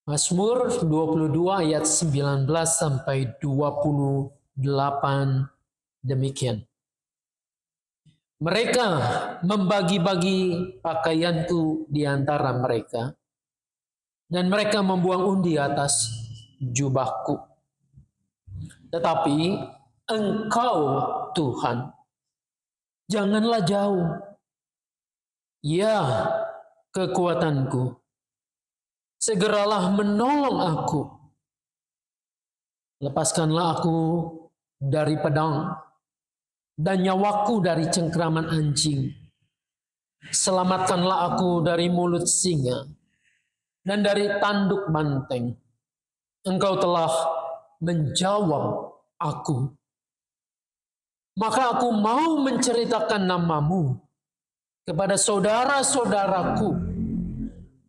Mazmur 22 ayat 19 sampai 28 demikian. Mereka membagi-bagi pakaianku di antara mereka, dan mereka membuang undi atas jubahku. Tetapi Engkau, Tuhan, janganlah jauh. Ya, kekuatanku, segeralah menolong aku. Lepaskanlah aku dari pedang dan nyawaku dari cengkraman anjing. Selamatkanlah aku dari mulut singa dan dari tanduk banteng. Engkau telah menjawab aku. Maka aku mau menceritakan namamu kepada saudara-saudaraku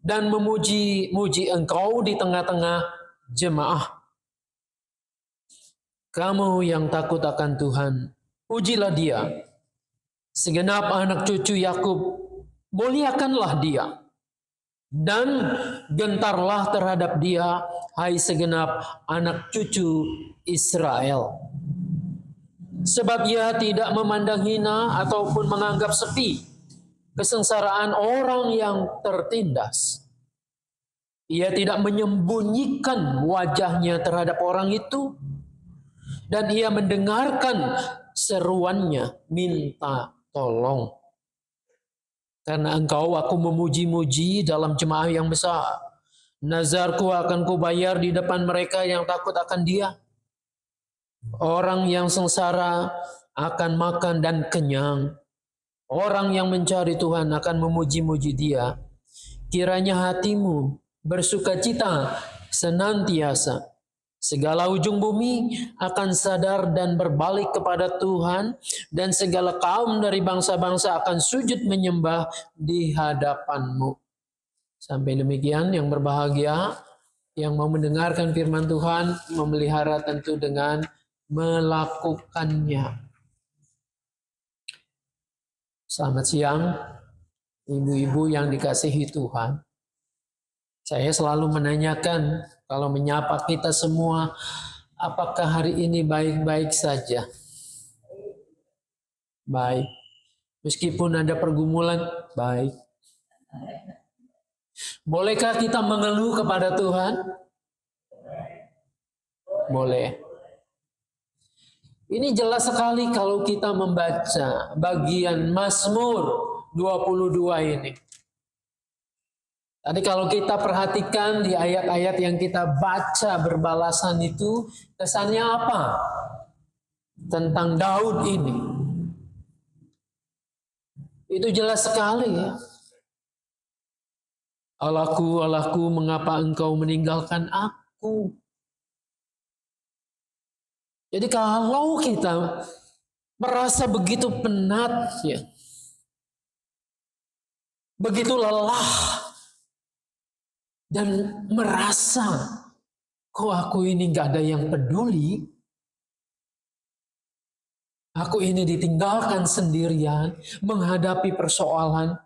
dan memuji-muji Engkau di tengah-tengah jemaah. Kamu yang takut akan Tuhan, pujilah Dia. Segenap anak cucu Yakub, muliakanlah Dia. Dan gentarlah terhadap Dia, hai segenap anak cucu Israel. Sebab Ia tidak memandang hina ataupun menganggap sepi kesengsaraan orang yang tertindas. Ia tidak menyembunyikan wajahnya terhadap orang itu, dan Ia mendengarkan seruannya minta tolong. Karena Engkau, aku memuji-muji dalam jemaah yang besar. Nazarku akan kubayar di depan mereka yang takut akan Dia. Orang yang sengsara akan makan dan kenyang. Orang yang mencari Tuhan akan memuji-muji Dia. Kiranya hatimu bersukacita senantiasa. Segala ujung bumi akan sadar dan berbalik kepada Tuhan, dan segala kaum dari bangsa-bangsa akan sujud menyembah di hadapan-Mu. Sampai demikian yang berbahagia, yang mau mendengarkan firman Tuhan, memelihara tentu dengan melakukannya. Selamat siang, ibu-ibu yang dikasihi Tuhan. Saya selalu menanyakan, kalau menyapa kita semua, apakah hari ini baik-baik saja? Baik. Meskipun ada pergumulan, baik. Bolehkah kita mengeluh kepada Tuhan? Boleh. Ini jelas sekali kalau kita membaca bagian Mazmur 22 ini. Tadi kalau kita perhatikan di ayat-ayat yang kita baca berbalasan itu, kesannya apa? Tentang Daud ini. Itu jelas sekali ya. Allahku, Allahku, mengapa engkau meninggalkan aku? Jadi kalau kita merasa begitu penat ya, begitu lelah, dan merasa kok aku ini gak ada yang peduli, aku ini ditinggalkan sendirian menghadapi persoalan,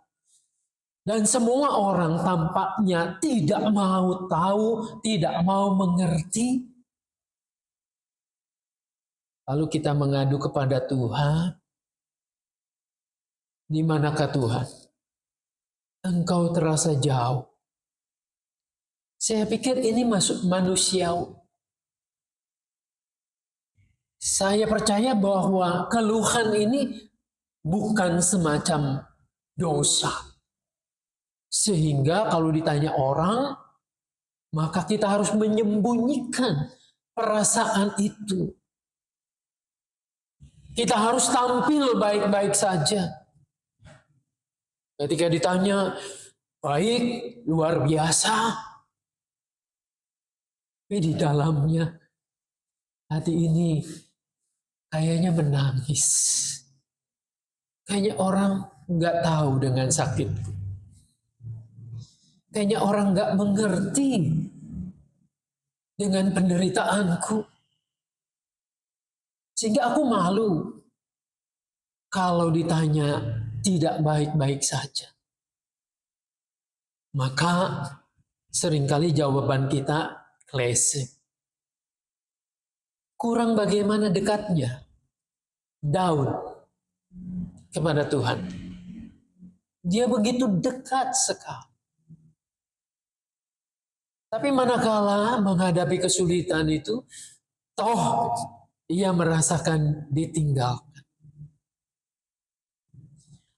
dan semua orang tampaknya tidak mau tahu, tidak mau mengerti. Lalu kita mengadu kepada Tuhan. Di manakah Tuhan? Engkau terasa jauh. Saya pikir ini masuk manusiawi. Saya percaya bahwa keluhan ini bukan semacam dosa. Sehingga kalau ditanya orang, maka kita harus menyembunyikan perasaan itu. Kita harus tampil baik-baik saja. Ketika ditanya, baik, luar biasa. Tapi di dalamnya, hati ini kayaknya menangis. Kayaknya orang nggak tahu dengan sakitku. Kayaknya orang nggak mengerti dengan penderitaanku. Sehingga aku malu kalau ditanya tidak baik-baik saja. Maka Seringkali jawaban kita klise. Kurang bagaimana dekatnya Daud kepada Tuhan. Dia begitu dekat sekali. Tapi manakala menghadapi kesulitan itu, toh ia merasakan ditinggalkan.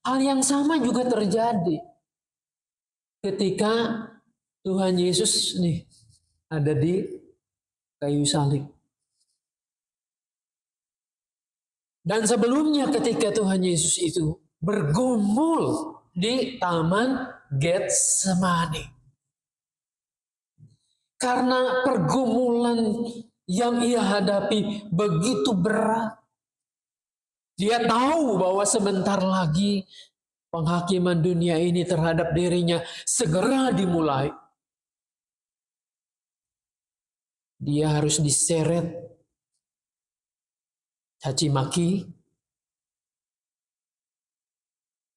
Hal yang sama juga terjadi ketika Tuhan Yesus nih ada di kayu salib. Dan sebelumnya ketika Tuhan Yesus itu bergumul di Taman Getsemani. Karena pergumulan yang ia hadapi begitu berat. Dia tahu bahwa sebentar lagi penghakiman dunia ini terhadap dirinya segera dimulai. Dia harus diseret, caci maki,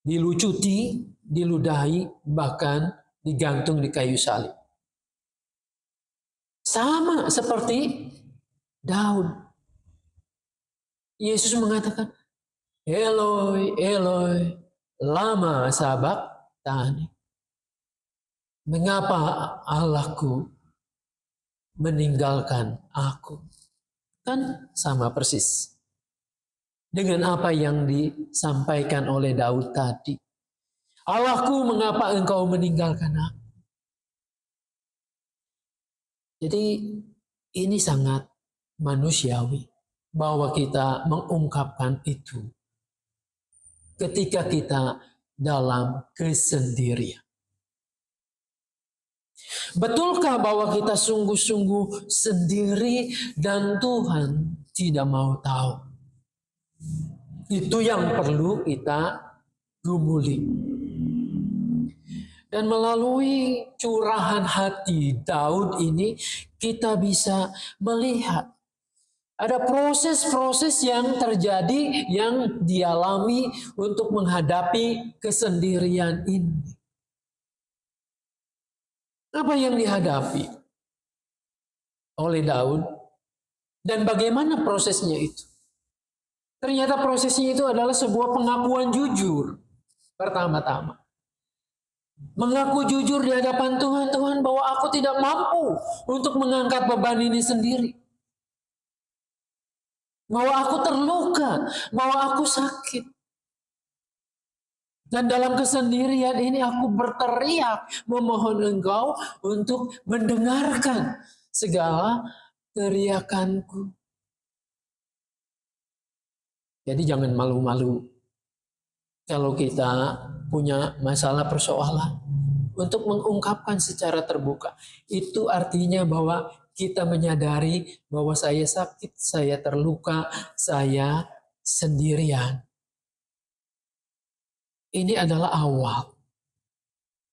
dilucuti, diludahi, bahkan digantung di kayu salib. Sama seperti Daud. Yesus mengatakan, Eloi, Eloi, lama sabachthani. Mengapa Allahku meninggalkan aku? Kan sama persis dengan apa yang disampaikan oleh Daud tadi. Allahku, mengapa engkau meninggalkan aku? Jadi ini sangat manusiawi bahwa kita mengungkapkan itu ketika kita dalam kesendirian. Betulkah bahwa kita sungguh-sungguh sendiri dan Tuhan tidak mau tahu? Itu yang perlu kita gumuli. Dan melalui curahan hati Daud ini kita bisa melihat ada proses-proses yang terjadi yang dialami untuk menghadapi kesendirian ini. Apa yang dihadapi oleh Daud dan bagaimana prosesnya itu? Ternyata prosesnya itu adalah sebuah pengakuan jujur. Pertama-tama, mengaku jujur di hadapan Tuhan, Tuhan, bahwa aku tidak mampu untuk mengangkat beban ini sendiri. Bahwa aku terluka, bahwa aku sakit. Dan dalam kesendirian ini aku berteriak memohon Engkau untuk mendengarkan segala teriakanku. Jadi jangan malu-malu kalau kita punya masalah persoalan untuk mengungkapkan secara terbuka. Itu artinya bahwa kita menyadari bahwa saya sakit, saya terluka, saya sendirian. Ini adalah awal.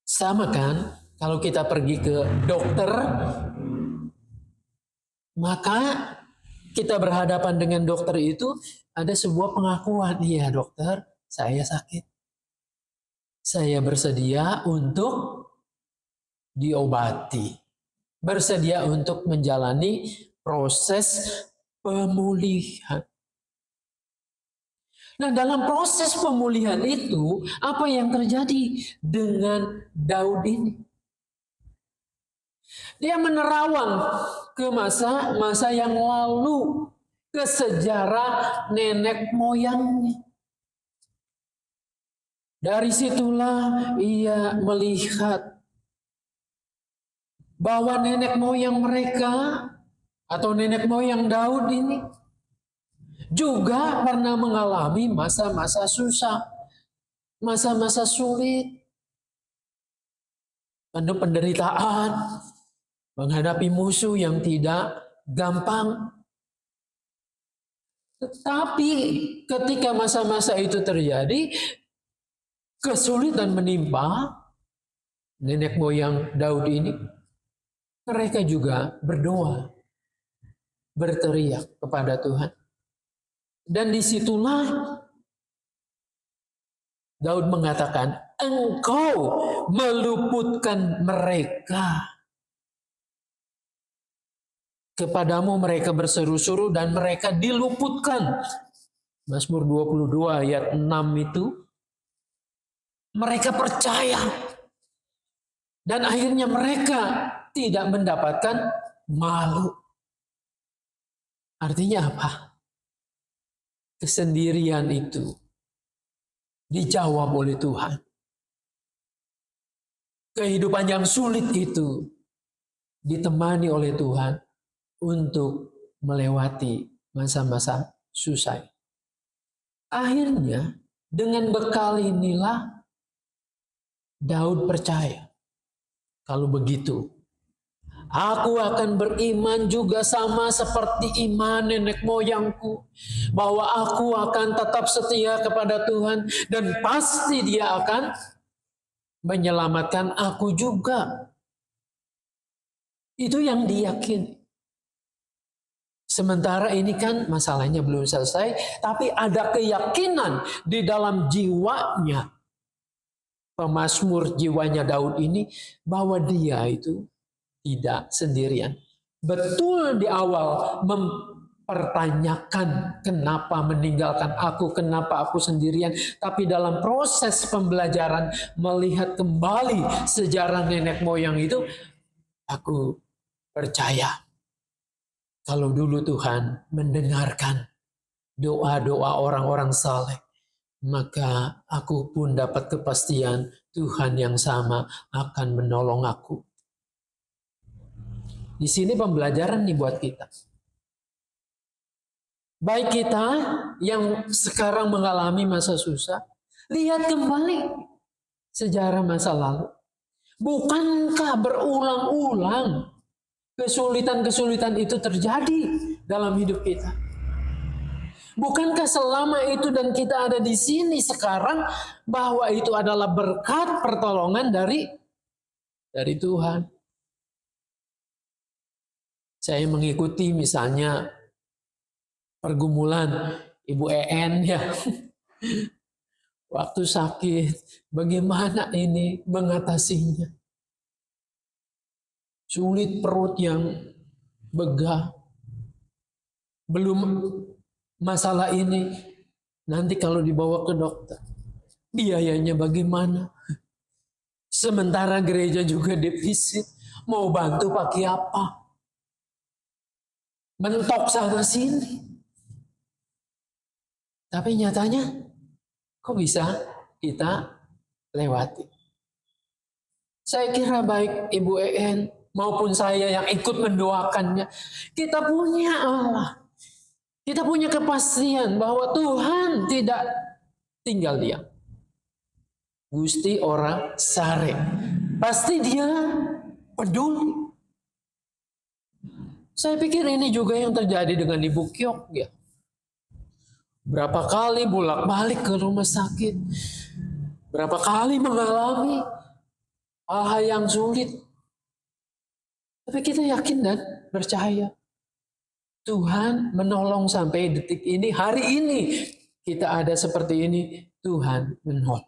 Sama kan kalau kita pergi ke dokter, maka kita berhadapan dengan dokter itu ada sebuah pengakuan, iya dokter, saya sakit. Saya bersedia untuk diobati. Bersedia untuk menjalani proses pemulihan. Nah, dalam proses pemulihan itu, apa yang terjadi dengan Daud ini? Dia menerawang ke masa yang lalu, ke sejarah nenek moyangnya. Dari situlah ia melihat bahwa nenek moyang mereka atau nenek moyang Daud ini juga pernah mengalami masa-masa susah, masa-masa sulit, penuh penderitaan, menghadapi musuh yang tidak gampang. Tetapi ketika masa-masa itu terjadi, kesulitan menimpa nenek moyang Daud ini, mereka juga berdoa, berteriak kepada Tuhan. Dan disitulah Daud mengatakan, Engkau meluputkan mereka kepadamu mereka berseru-seru dan mereka diluputkan. Mazmur 22 ayat 6 itu, mereka percaya. Dan akhirnya mereka tidak mendapatkan malu. Artinya apa? Kesendirian itu dijawab oleh Tuhan. Kehidupan yang sulit itu ditemani oleh Tuhan untuk melewati masa-masa susah. Akhirnya dengan bekal inilah Daud percaya. Kalau begitu, aku akan beriman juga sama seperti iman nenek moyangku, bahwa aku akan tetap setia kepada Tuhan dan pasti Dia akan menyelamatkan aku juga. Itu yang diyakini. Sementara ini kan masalahnya belum selesai, tapi ada keyakinan di dalam jiwanya, pemazmur jiwanya Daud ini, bahwa dia itu tidak sendirian. Betul di awal mempertanyakan kenapa meninggalkan aku, kenapa aku sendirian. Tapi dalam proses pembelajaran melihat kembali sejarah nenek moyang itu, aku percaya kalau dulu Tuhan mendengarkan doa-doa orang-orang saleh, maka aku pun dapat kepastian Tuhan yang sama akan menolong aku. Di sini pembelajaran nih buat kita. Baik kita yang sekarang mengalami masa susah, lihat kembali sejarah masa lalu. Bukankah berulang-ulang kesulitan-kesulitan itu terjadi dalam hidup kita? Bukankah selama itu dan kita ada di sini sekarang, bahwa itu adalah berkat pertolongan dari Tuhan? Saya mengikuti misalnya pergumulan Ibu En ya. Waktu sakit, bagaimana ini mengatasinya? Sulit, perut yang begah. Belum masalah ini, nanti kalau dibawa ke dokter, biayanya bagaimana? Sementara gereja juga defisit, mau bantu pakai apa? Mentok sana sini. Tapi nyatanya, kok bisa kita lewati? Saya kira baik Ibu En maupun saya yang ikut mendoakannya, kita punya Allah. Kita punya kepastian bahwa Tuhan tidak tinggal diam. Gusti ora sare. Pasti Dia peduli. Saya pikir ini juga yang terjadi dengan Ibu Kyok ya. Berapa kali bolak-balik ke rumah sakit. Berapa kali mengalami hal-hal yang sulit. Tapi kita yakin dan percaya Tuhan menolong sampai detik ini, hari ini kita ada seperti ini, Tuhan menolong.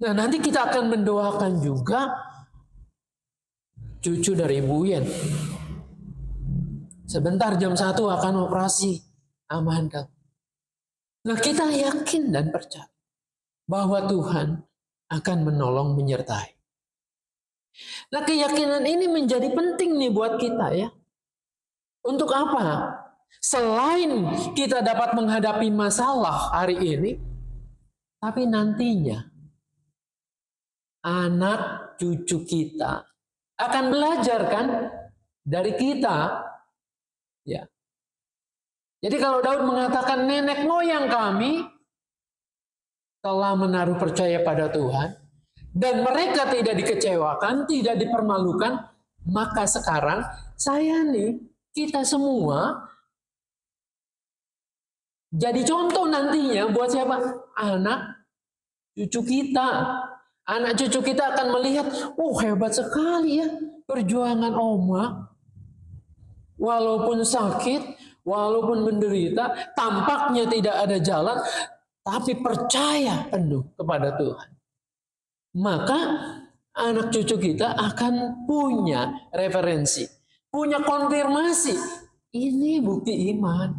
Nah, nanti kita akan mendoakan juga cucu dari Ibu Yen. Sebentar jam 1 akan operasi Amanda. Nah, kita yakin dan percaya bahwa Tuhan akan menolong, menyertai. Nah, keyakinan ini menjadi penting nih buat kita ya. Untuk apa? Selain kita dapat menghadapi masalah hari ini, tapi nantinya anak cucu kita akan belajar kan dari kita. Ya. Jadi kalau Daud mengatakan nenek moyang kami telah menaruh percaya pada Tuhan, dan mereka tidak dikecewakan, tidak dipermalukan, maka sekarang saya nih, kita semua jadi contoh nantinya buat siapa? Anak cucu kita. Anak cucu kita akan melihat, oh hebat sekali ya perjuangan Oma. Walaupun sakit, walaupun menderita, tampaknya tidak ada jalan, tapi percaya penuh kepada Tuhan. Maka anak cucu kita akan punya referensi. punya konfirmasi. Ini bukti iman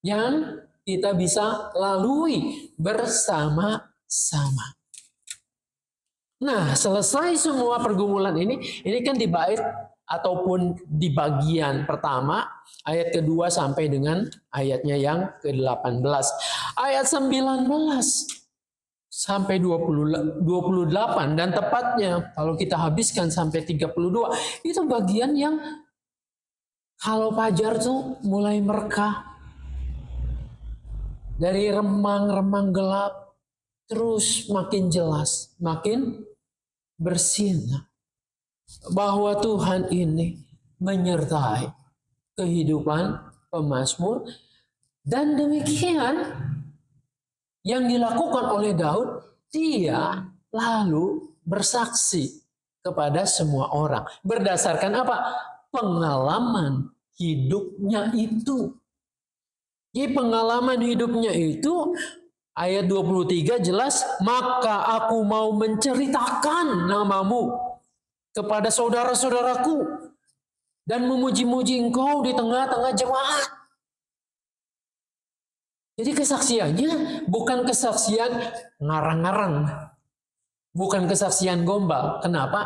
yang kita bisa lalui bersama-sama. Nah, selesai semua pergumulan ini kan di bait ataupun di bagian pertama, ayat kedua sampai dengan ayatnya yang ke-18. Ayat 19 sampai 28 dan tepatnya kalau kita habiskan sampai 32, itu bagian yang kalau fajar tuh mulai merkah. Dari remang-remang gelap terus makin jelas, makin bersinar bahwa Tuhan ini menyertai kehidupan pemazmur, dan demikian yang dilakukan oleh Daud, dia lalu bersaksi kepada semua orang berdasarkan apa? Pengalaman hidupnya itu. Jadi pengalaman hidupnya itu ayat 23 jelas, maka aku mau menceritakan namamu kepada saudara-saudaraku dan memuji-muji engkau di tengah-tengah jemaat. Jadi kesaksiannya bukan kesaksian ngarang-ngarang, bukan kesaksian gombal. Kenapa?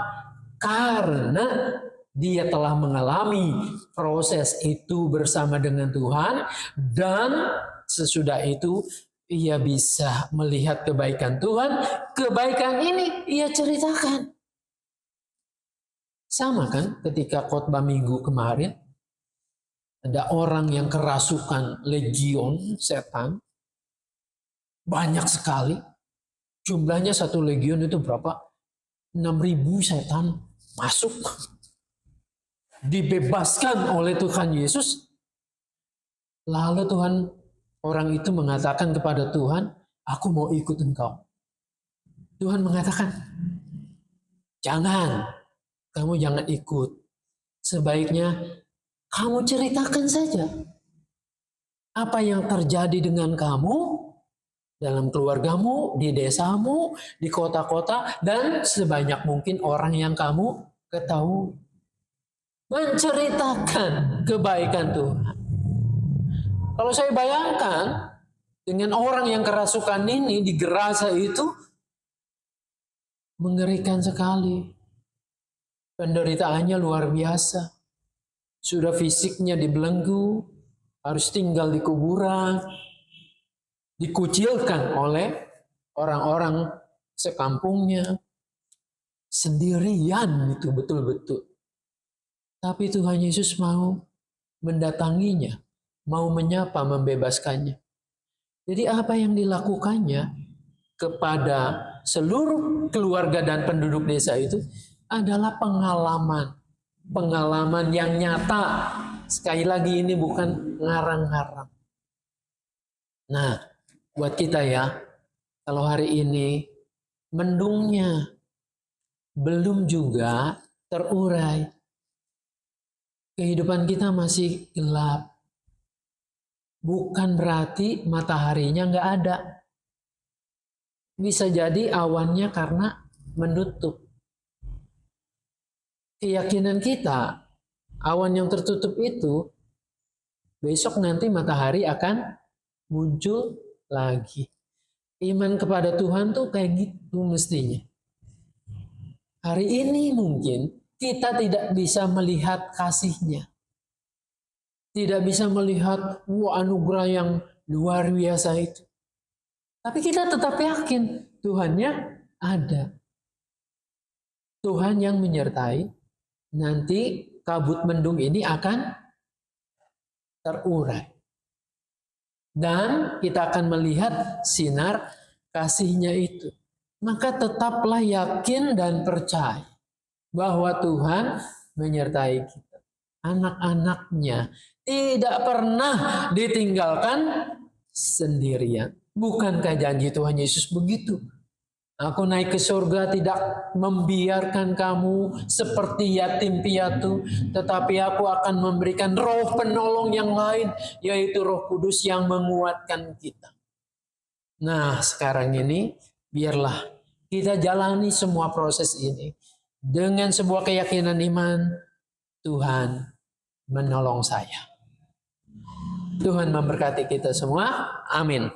Karena dia telah mengalami proses itu bersama dengan Tuhan, dan sesudah itu ia bisa melihat kebaikan Tuhan. Kebaikan ini ia ceritakan. Sama kan ketika khotbah minggu kemarin, ada orang yang kerasukan legion setan. Banyak sekali. Jumlahnya satu legion itu berapa? 6.000 setan masuk. Dibebaskan oleh Tuhan Yesus. Lalu orang itu mengatakan kepada Tuhan, aku mau ikut engkau. Tuhan mengatakan, jangan, kamu jangan ikut. Sebaiknya kamu ceritakan saja apa yang terjadi dengan kamu, dalam keluargamu, di desamu, di kota-kota, dan sebanyak mungkin orang yang kamu ketahui. Menceritakan kebaikan Tuhan. Kalau saya bayangkan dengan orang yang kerasukan ini di Gerasa itu, mengerikan sekali. Penderitaannya luar biasa. Sudah fisiknya dibelenggu, harus tinggal di kuburan, dikucilkan oleh orang-orang sekampungnya, sendirian itu betul-betul. Tapi Tuhan Yesus mau mendatanginya, mau menyapa, membebaskannya. Jadi apa yang dilakukannya kepada seluruh keluarga dan penduduk desa itu adalah pengalaman yang nyata. Sekali lagi ini bukan ngarang-ngarang. Nah, buat kita ya, kalau hari ini mendungnya belum juga terurai, kehidupan kita masih gelap, bukan berarti mataharinya nggak ada. Bisa jadi awannya karena menutup. Keyakinan kita, awan yang tertutup itu, besok nanti matahari akan muncul lagi. Iman kepada Tuhan tuh kayak gitu mestinya. Hari ini mungkin kita tidak bisa melihat kasih-Nya. Tidak bisa melihat anugerah yang luar biasa itu. Tapi kita tetap yakin Tuhan-Nya ada. Tuhan yang menyertai, nanti kabut mendung ini akan terurai. Dan kita akan melihat sinar kasih-Nya itu. Maka tetaplah yakin dan percaya bahwa Tuhan menyertai kita. Anak-anaknya tidak pernah ditinggalkan sendirian. Bukankah janji Tuhan Yesus begitu? Aku naik ke surga tidak membiarkan kamu seperti yatim piatu, tetapi aku akan memberikan roh penolong yang lain, yaitu Roh Kudus yang menguatkan kita. Nah, sekarang ini biarlah kita jalani semua proses ini dengan sebuah keyakinan iman. Tuhan menolong saya. Tuhan memberkati kita semua. Amin.